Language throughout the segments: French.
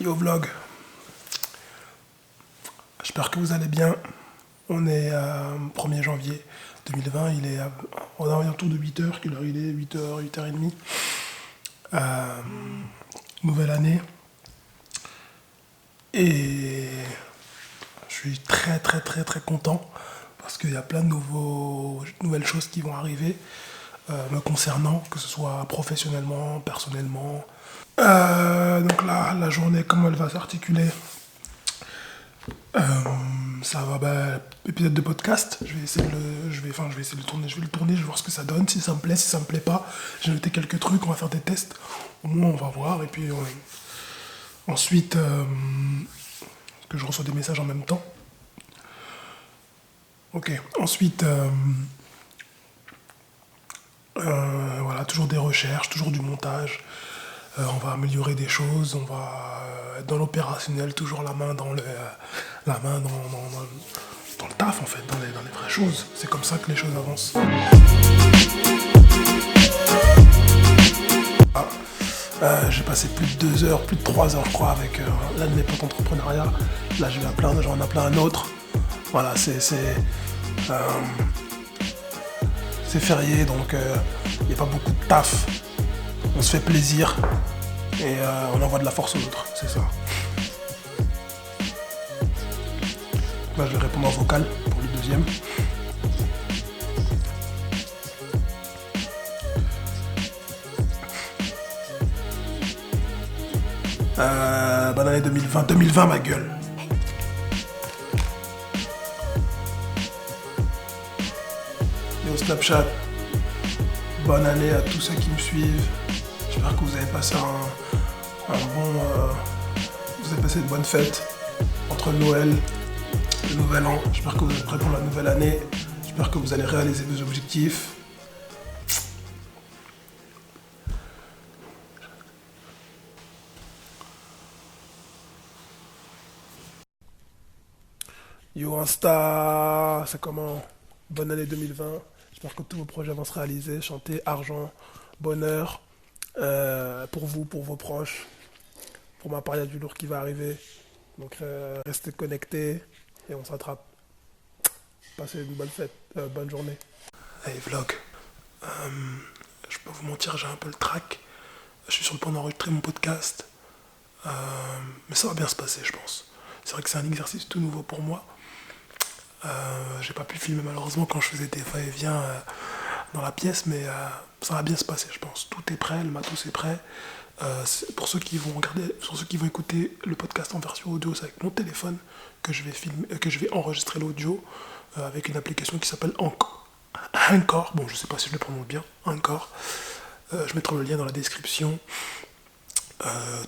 Yo vlog, j'espère que vous allez bien. On est 1er janvier 2020, on a un tour de 8h, quelle heure il est 8h, 8h30. Nouvelle année. Et je suis très très très très content parce qu'il y a plein de nouvelles choses qui vont arriver me concernant, que ce soit professionnellement, personnellement. Donc là, la journée, comment elle va s'articuler? Ça va, épisode de podcast. Je vais essayer de le tourner. Je vais le tourner, je vais voir ce que ça donne. Si ça me plaît, si ça me plaît pas, j'ai noté quelques trucs. On va faire des tests. Au moins, on va voir. Et puis ensuite, que je reçois des messages en même temps. Ok. Ensuite, voilà, toujours des recherches, toujours du montage. On va améliorer des choses. On va être dans l'opérationnel, toujours la main dans le taf en fait, dans les vraies choses. C'est comme ça que les choses avancent. J'ai passé plus de 2 heures, plus de 3 heures je crois avec l'un de mes potes entrepreneuriat. Là j'en appeler un autre. Voilà, c'est férié donc il n'y a pas beaucoup de taf. On se fait plaisir et on envoie de la force aux autres, c'est ça. Là, je vais répondre en vocal pour le deuxième. Bonne année 2020. 2020, ma gueule. Yo Snapchat, bonne année à tous ceux qui me suivent. J'espère que vous avez passé vous avez passé une bonne fête entre Noël et le Nouvel An. J'espère que vous êtes prêts pour la nouvelle année. J'espère que vous allez réaliser vos objectifs. Yo Insta, c'est comment? Bonne année 2020. J'espère que tous vos projets vont se réaliser. Santé, argent, bonheur. Pour vous, pour vos proches. Pour ma part, il y a du lourd qui va arriver. Donc restez connectés et on s'attrape. Passez une bonne fête, bonne journée. Hey vlog, je peux vous mentir, j'ai un peu le trac. Je suis sur le point d'enregistrer mon podcast. Mais ça va bien se passer, je pense. C'est vrai que c'est un exercice tout nouveau pour moi. J'ai pas pu filmer malheureusement quand je faisais des va-et-vient dans la pièce, mais ça va bien se passer, je pense. Tout est prêt, le matos est prêt. Pour ceux qui vont écouter le podcast en version audio, c'est avec mon téléphone que je vais enregistrer l'audio avec une application qui s'appelle Anchor. Bon, je sais pas si je le prononce bien, Anchor. Je mettrai le lien dans la description.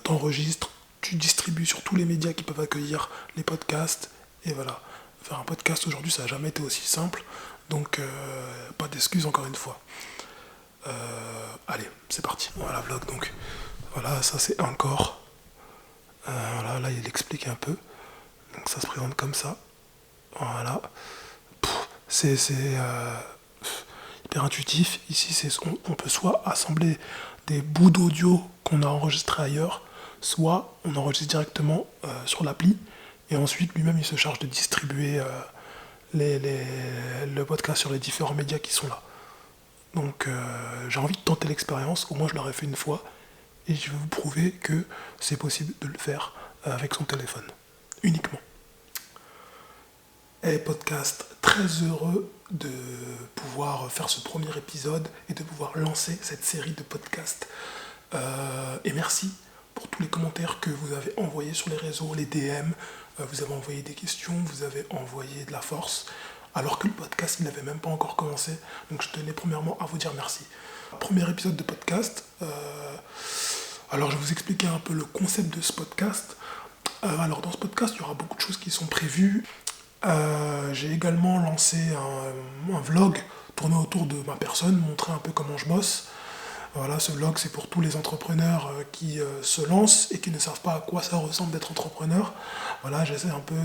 T'enregistres, tu distribues sur tous les médias qui peuvent accueillir les podcasts, et voilà. Faire un podcast aujourd'hui, ça n'a jamais été aussi simple, donc pas d'excuses encore une fois. Allez, c'est parti. Voilà, vlog, donc voilà, ça c'est Anchor. Voilà, là il explique un peu. Donc ça se présente comme ça. Voilà. C'est hyper intuitif. Ici, on peut soit assembler des bouts d'audio qu'on a enregistrés ailleurs, soit on enregistre directement sur l'appli et ensuite lui-même il se charge de distribuer le podcast sur les différents médias qui sont là. Donc j'ai envie de tenter l'expérience, au moins je l'aurais fait une fois et je vais vous prouver que c'est possible de le faire avec son téléphone, uniquement. Et podcast, très heureux de pouvoir faire ce premier épisode et de pouvoir lancer cette série de podcasts. Et merci pour tous les commentaires que vous avez envoyés sur les réseaux, les DM. Vous avez envoyé des questions, vous avez envoyé de la force, alors que le podcast il n'avait même pas encore commencé. Donc je tenais premièrement à vous dire merci. Premier épisode de podcast. Alors je vais vous expliquer un peu le concept de ce podcast. Alors dans ce podcast, il y aura beaucoup de choses qui sont prévues. J'ai également lancé un vlog tourné autour de ma personne, montrer un peu comment je bosse. Voilà, ce vlog c'est pour tous les entrepreneurs qui se lancent et qui ne savent pas à quoi ça ressemble d'être entrepreneur. Voilà, j'essaie un peu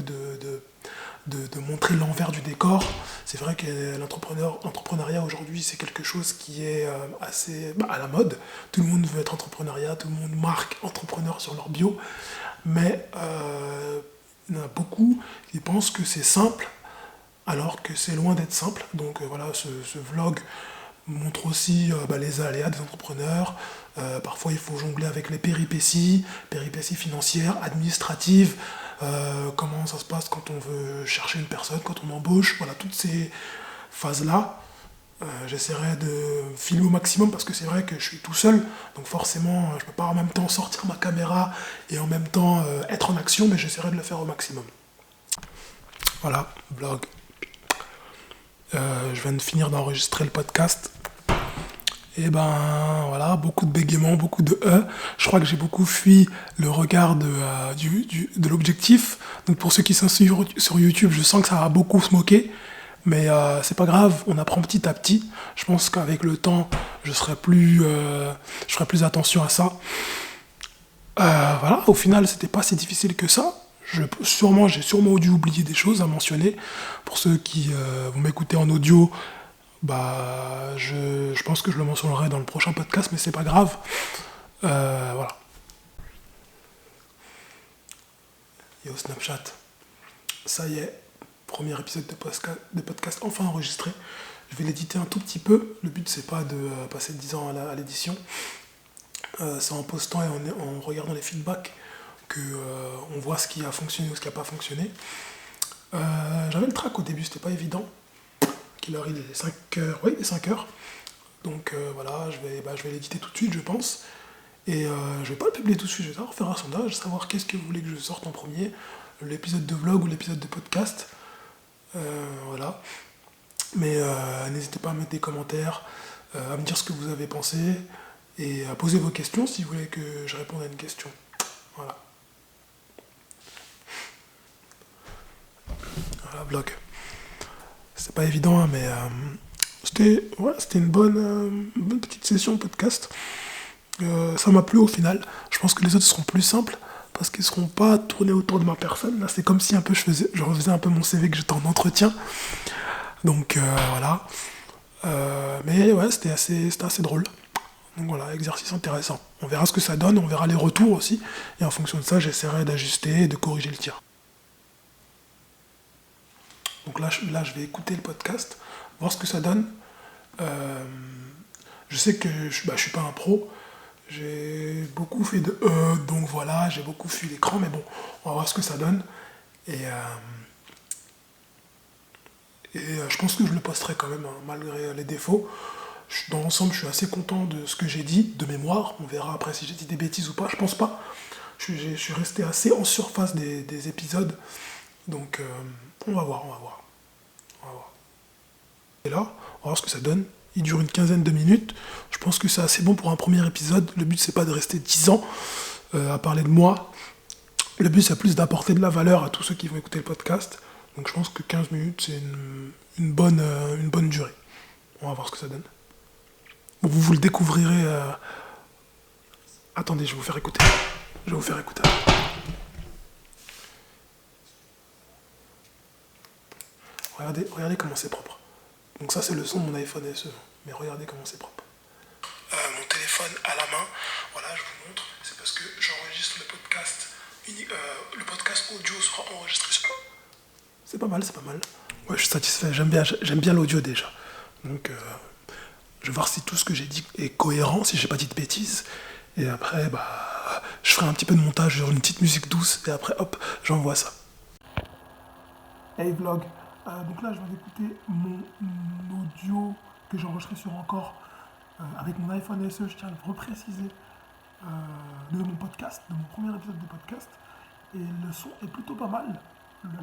de montrer l'envers du décor. C'est vrai que l'entrepreneuriat aujourd'hui c'est quelque chose qui est assez à la mode. Tout le monde veut être entrepreneuriat, tout le monde marque entrepreneur sur leur bio. mais il y en a beaucoup qui pensent que c'est simple, alors que c'est loin d'être simple. Donc voilà, ce vlog montre aussi les aléas des entrepreneurs. Parfois, il faut jongler avec les péripéties financières, administratives, comment ça se passe quand on veut chercher une personne, quand on embauche, voilà, toutes ces phases-là. J'essaierai de filmer au maximum parce que c'est vrai que je suis tout seul, donc forcément je peux pas en même temps sortir ma caméra et en même temps être en action, mais j'essaierai de le faire au maximum. Voilà, vlog. Je viens de finir d'enregistrer le podcast. Et ben voilà, beaucoup de bégaiements, beaucoup de Je crois que j'ai beaucoup fui le regard de l'objectif. Donc pour ceux qui sont sur YouTube, je sens que ça va beaucoup se moquer. Mais c'est pas grave, on apprend petit à petit. Je pense qu'avec le temps, je ferai plus attention à ça. Voilà, au final, c'était pas si difficile que ça. J'ai sûrement dû oublier des choses à mentionner. Pour ceux qui vont m'écouter en audio, je pense que je le mentionnerai dans le prochain podcast, mais c'est pas grave. Voilà. Yo Snapchat, ça y est, premier épisode de podcast enfin enregistré. Je vais l'éditer un tout petit peu. Le but c'est pas de passer 10 ans à l'édition. C'est en postant et en regardant les feedbacks que on voit ce qui a fonctionné ou ce qui n'a pas fonctionné. J'avais le track au début, c'était pas évident. Quelle heure il est 5h. Oui, il est 5h. Donc voilà, je vais l'éditer tout de suite, je pense. Et je vais pas le publier tout de suite, je vais d'abord faire un sondage, savoir qu'est-ce que vous voulez que je sorte en premier, l'épisode de vlog ou l'épisode de podcast. Voilà. Mais n'hésitez pas à mettre des commentaires, à me dire ce que vous avez pensé et à poser vos questions si vous voulez que je réponde à une question. Voilà. Voilà, vlog. C'est pas évident, hein, mais c'était une bonne petite session podcast. Ça m'a plu au final. Je pense que les autres seront plus simples parce qu'ils ne seront pas tournés autour de ma personne. Là, c'est comme si un peu je refaisais un peu mon CV que j'étais en entretien. Donc voilà. Mais ouais, c'était assez drôle. Donc voilà, exercice intéressant. On verra ce que ça donne, on verra les retours aussi. Et en fonction de ça, j'essaierai d'ajuster et de corriger le tir. Donc là, je vais écouter le podcast, voir ce que ça donne. Je sais que je suis pas un pro. J'ai beaucoup fait de donc voilà, j'ai beaucoup fui l'écran, mais bon, on va voir ce que ça donne. Et je pense que je le posterai quand même, hein, malgré les défauts. Dans l'ensemble, je suis assez content de ce que j'ai dit, de mémoire. On verra après si j'ai dit des bêtises ou pas, je pense pas. Je suis resté assez en surface des épisodes. Donc on va voir. Et là, on va voir ce que ça donne. Il dure une quinzaine de minutes. Je pense que c'est assez bon pour un premier épisode. Le but, c'est pas de rester 10 ans à parler de moi. Le but, c'est plus d'apporter de la valeur à tous ceux qui vont écouter le podcast. Donc je pense que 15 minutes, c'est une bonne durée. On va voir ce que ça donne. Vous le découvrirez. Attendez, je vais vous faire écouter. Regardez comment c'est propre. Donc ça, c'est le son de mon iPhone SE. Mais regardez comment c'est propre. Mon téléphone à la main, voilà, je vous montre. C'est parce que j'enregistre le podcast. Le podcast audio sera enregistré sur... C'est pas mal. Ouais, je suis satisfait. J'aime bien l'audio déjà. Donc, je vais voir si tout ce que j'ai dit est cohérent, si j'ai pas dit de bêtises. Et après, je ferai un petit peu de montage sur une petite musique douce. Et après, hop, j'envoie ça. Hey vlog. Donc là, je viens d'écouter mon audio que j'ai enregistré sur Encore avec mon iPhone SE. Je tiens à le repréciser de mon podcast, de mon premier épisode de podcast. Et le son est plutôt pas mal.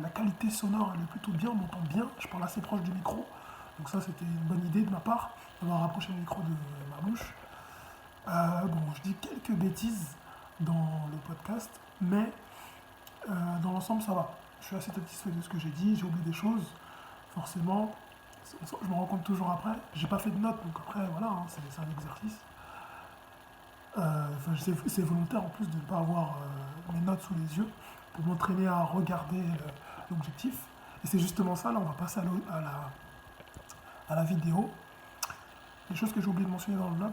La qualité sonore, elle est plutôt bien, on m'entend bien. Je parle assez proche du micro. Donc ça, c'était une bonne idée de ma part, d'avoir rapproché le micro de ma bouche. Je dis quelques bêtises dans le podcast, mais dans l'ensemble, ça va. Je suis assez satisfait de ce que j'ai dit, j'ai oublié des choses, forcément. Je me rends compte toujours après. J'ai pas fait de notes, donc après, voilà, hein, c'est un exercice. C'est volontaire en plus de ne pas avoir mes notes sous les yeux pour m'entraîner à regarder l'objectif. Et c'est justement ça, là on va passer à la vidéo. Les choses que j'ai oublié de mentionner dans le vlog,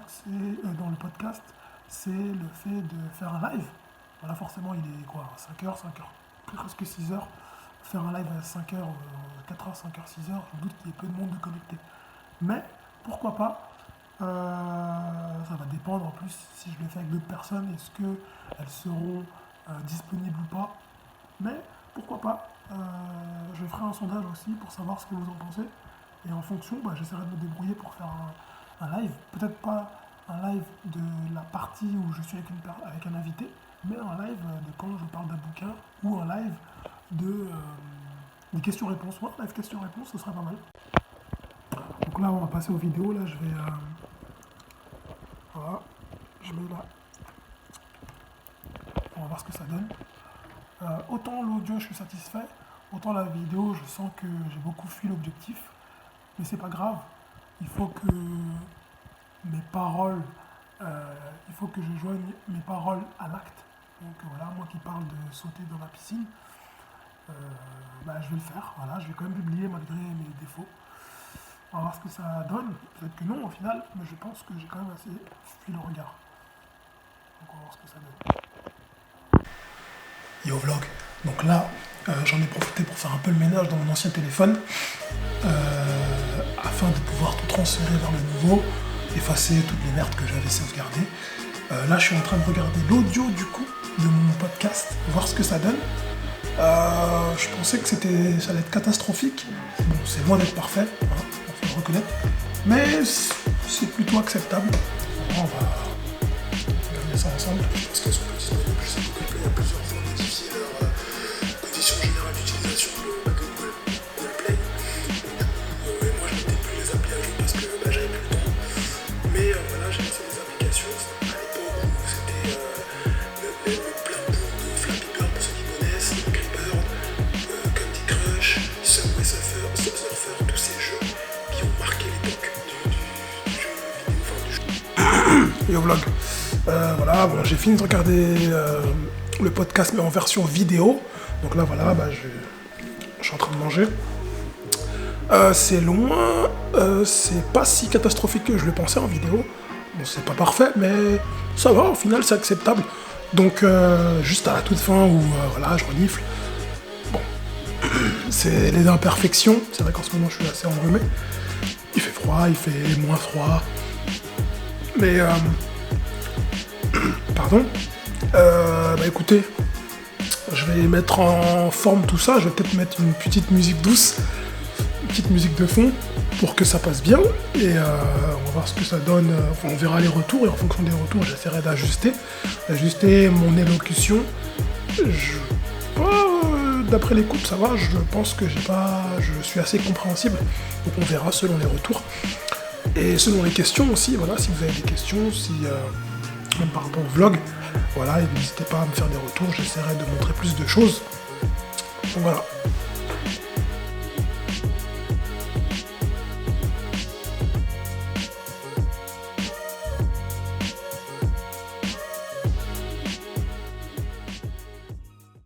dans le podcast, c'est le fait de faire un live. Voilà, forcément, il est quoi, 5h, 5h, presque 6h. Faire un live à 5h, 4h, 5h, 6h, je doute qu'il y ait peu de monde de connecté. Mais, pourquoi pas, ça va dépendre en plus si je le fais avec d'autres personnes, est-ce qu'elles seront disponibles ou pas. Mais, pourquoi pas, je ferai un sondage aussi pour savoir ce que vous en pensez. Et en fonction, j'essaierai de me débrouiller pour faire un live. Peut-être pas un live de la partie où je suis avec un invité, mais un live de quand je parle d'un bouquin ou un live des questions-réponses. Ouais, live questions-réponses, ce serait pas mal. Donc là, on va passer aux vidéos. Là, je vais... voilà, je mets là. On va voir ce que ça donne. Autant l'audio, je suis satisfait, autant la vidéo, je sens que j'ai beaucoup fui l'objectif. Mais c'est pas grave. Il faut que mes paroles, il faut que je joigne mes paroles à l'acte. Donc voilà, moi qui parle de sauter dans la piscine, je vais le faire. Voilà, je vais quand même publier malgré mes défauts. On va voir ce que ça donne. Peut-être que non au final, mais je pense que j'ai quand même assez fui le regard. Donc on va voir ce que ça donne. Yo vlog. Donc là, j'en ai profité pour faire un peu le ménage dans mon ancien téléphone, afin de pouvoir tout transférer vers le nouveau, effacer toutes les merdes que j'avais sauvegardées. Là, je suis en train de regarder l'audio du coup de mon podcast, voir ce que ça donne. Je pensais que ça allait être catastrophique. Bon, c'est loin d'être parfait, hein, on faut le reconnaître, mais c'est plutôt acceptable. On va regarder ça ensemble. Parce qu'elles sont pas disponibles, je sais que Google Play a plusieurs fois modifié leurs conditions générales d'utilisation de Google Play. Et moi, je ne mettais plus les applis à jour parce que j'avais plus le temps. Mais voilà, j'ai lancé des applications à l'époque où c'était le plein bourg de Flappy Bird pour ceux qui connaissent, Angry Bird, Candy Crush, Subway Surfer, tous ces jeux qui ont marqué l'époque du jeu vidéo, enfin du jeu. Yo vlog. Voilà, bon, j'ai fini de regarder le podcast mais en version vidéo. Donc là voilà, je suis en train de manger. C'est loin, c'est pas si catastrophique que je le pensais en vidéo. Bon, c'est pas parfait, mais ça va, au final c'est acceptable. Donc juste à la toute fin où voilà, je renifle. Bon, c'est les imperfections. C'est vrai qu'en ce moment je suis assez enrhumé. Il fait froid, il fait moins froid. Mais pardon. Écoutez, je vais mettre en forme tout ça. Je vais peut-être mettre une petite musique douce, une petite musique de fond pour que ça passe bien. Et on va voir ce que ça donne. On verra les retours et en fonction des retours, j'essaierai d'ajuster mon élocution. D'après les coupes, ça va. Je pense que je suis assez compréhensible. Donc on verra selon les retours. Et selon les questions aussi, voilà, si vous avez des questions, même par rapport au vlog, voilà, n'hésitez pas à me faire des retours, j'essaierai de montrer plus de choses. Donc voilà.